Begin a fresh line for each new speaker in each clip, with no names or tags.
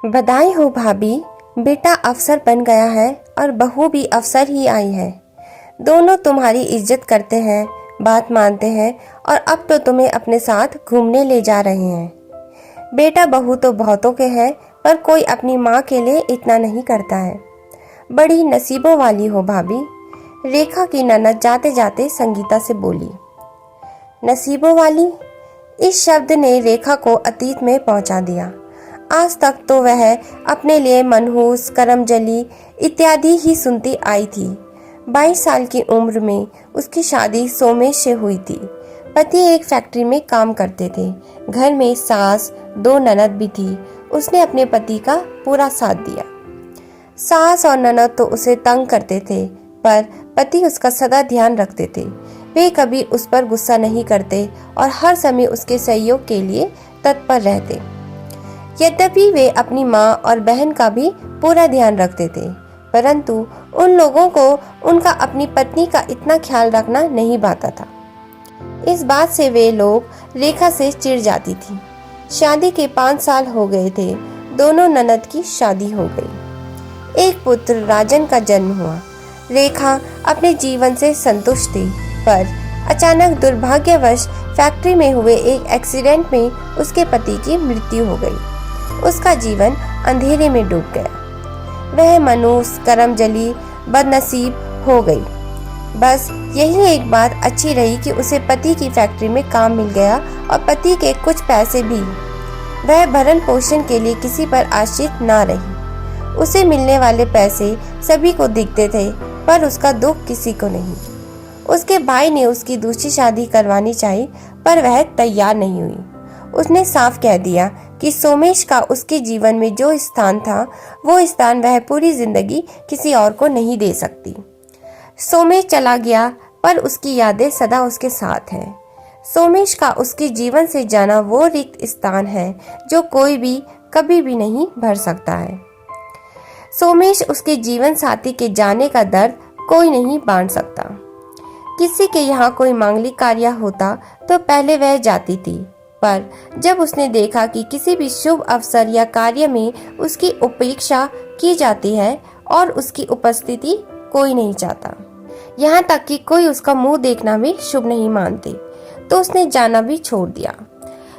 बधाई हो भाभी, बेटा अफसर बन गया है और बहू भी अफसर ही आई है। दोनों तुम्हारी इज्जत करते हैं, बात मानते हैं और अब तो तुम्हें अपने साथ घूमने ले जा रहे हैं। बेटा बहू तो बहुतों के हैं, पर कोई अपनी माँ के लिए इतना नहीं करता है। बड़ी नसीबों वाली हो भाभी, रेखा की ननद जाते जाते संगीता से बोली। नसीबों वाली, इस शब्द ने रेखा को अतीत में पहुंचा दिया। आज तक तो वह अपने लिए मनहूस, करमजली इत्यादि ही सुनती आई थी। 22 साल की उम्र में उसकी शादी सोमेश से हुई थी। पति एक फैक्ट्री में काम करते थे। घर में सास, 2 ननद भी थी। उसने अपने पति का पूरा साथ दिया। सास और ननद तो उसे तंग करते थे, पर पति उसका सदा ध्यान रखते थे। वे कभी उस पर गुस्सा नहीं करते और हर समय उसके सहयोग के लिए तत्पर रहते। यद्यपि वे अपनी माँ और बहन का भी पूरा ध्यान रखते थे, परंतु उन लोगों को उनका अपनी पत्नी का इतना ख्याल रखना नहीं भाता था। इस बात से वे लोग रेखा से चिढ़ जाती थी। शादी के 5 साल हो गए थे। दोनों ननद की शादी हो गई। एक पुत्र राजन का जन्म हुआ। रेखा अपने जीवन से संतुष्ट थी, पर अचानक दुर्भाग्यवश फैक्ट्री में हुए एक एक्सीडेंट में उसके पति की मृत्यु हो गई। उसका जीवन अंधेरे में डूब गया। वह मनूस, करमजली, बदनसीब हो गई। बस यही एक बात अच्छी रही कि उसे पति की फैक्ट्री में काम मिल गया और पति के कुछ पैसे भी। वह भरण पोषण के लिए किसी पर आश्रित ना रही। उसे मिलने वाले पैसे सभी को दिखते थे, पर उसका दुख किसी को नहीं। उसके भाई ने उसकी दूसरी शादी करवानी चाहिए, पर वह तैयार नहीं हुई। उसने साफ कह दिया कि सोमेश का उसके जीवन में जो स्थान था, वो स्थान वह पूरी जिंदगी किसी और को नहीं दे सकती। सोमेश चला गया, पर उसकी यादें सदा उसके साथ हैं। सोमेश का उसके जीवन से जाना वो रिक्त स्थान है जो कोई भी कभी भी नहीं भर सकता है। सोमेश उसके जीवन साथी के जाने का दर्द कोई नहीं बांट सकता। किसी के यहाँ कोई मांगलिक कार्य होता तो पहले वह जाती थी, पर जब उसने देखा कि किसी भी शुभ अवसर या कार्य में उसकी उपेक्षा की जाती है और उसकी उपस्थिति कोई नहीं चाहता, यहाँ तक कि कोई उसका मुंह देखना भी शुभ नहीं मानते, तो उसने जाना भी छोड़ दिया।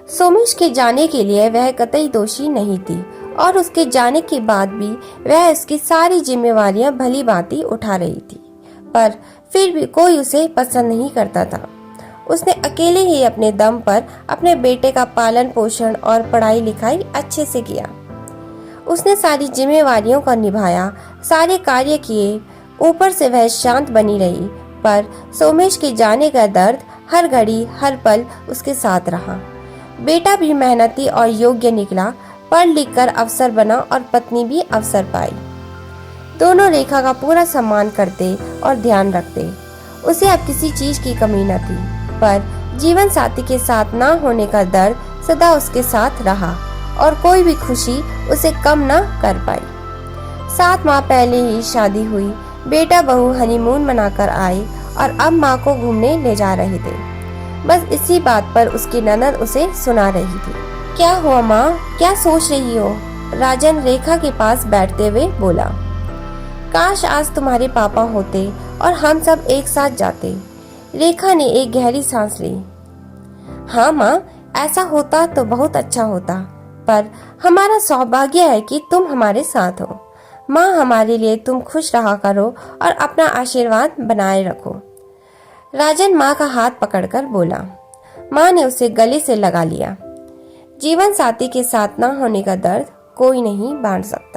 सोमेश के जाने के लिए वह कतई दोषी नहीं थी और उसके जाने के बाद भी वह उसकी सारी जिम्मेवारियां भली भांति उठा रही थी, पर फिर भी कोई उसे पसंद नहीं करता था। उसने अकेले ही अपने दम पर अपने बेटे का पालन पोषण और पढ़ाई लिखाई अच्छे से किया। उसने सारी जिम्मेवारियों को निभाया, सारे कार्य किए। ऊपर से वह शांत बनी रही, पर सोमेश के जाने का दर्द हर घड़ी हर पल उसके साथ रहा। बेटा भी मेहनती और योग्य निकला, पढ़ लिख कर अफसर बना और पत्नी भी अवसर पाई। दोनों रेखा का पूरा सम्मान करते और ध्यान रखते। उसे अब किसी चीज की कमी न थी, पर जीवन साथी के साथ ना होने का दर्द सदा उसके साथ रहा और कोई भी खुशी उसे कम न कर पाई। 7 माह पहले ही शादी हुई। बेटा बहू हनीमून मनाकर आए और अब माँ को घूमने ले जा रहे थे। बस इसी बात पर उसकी ननद उसे सुना रही थी। क्या हुआ माँ, क्या सोच रही हो? राजन रेखा के पास बैठते हुए बोला। काश आज तुम्हारे पापा होते और हम सब एक साथ जाते। रेखा ने एक गहरी सांस ली। हाँ माँ, ऐसा होता तो बहुत अच्छा होता, पर हमारा सौभाग्य है कि तुम हमारे साथ हो। माँ, हमारे लिए तुम खुश रहा करो और अपना आशीर्वाद बनाए रखो। राजन माँ का हाथ पकड़कर बोला। माँ ने उसे गले से लगा लिया। जीवन साथी के साथ ना होने का दर्द कोई नहीं बांट सकता।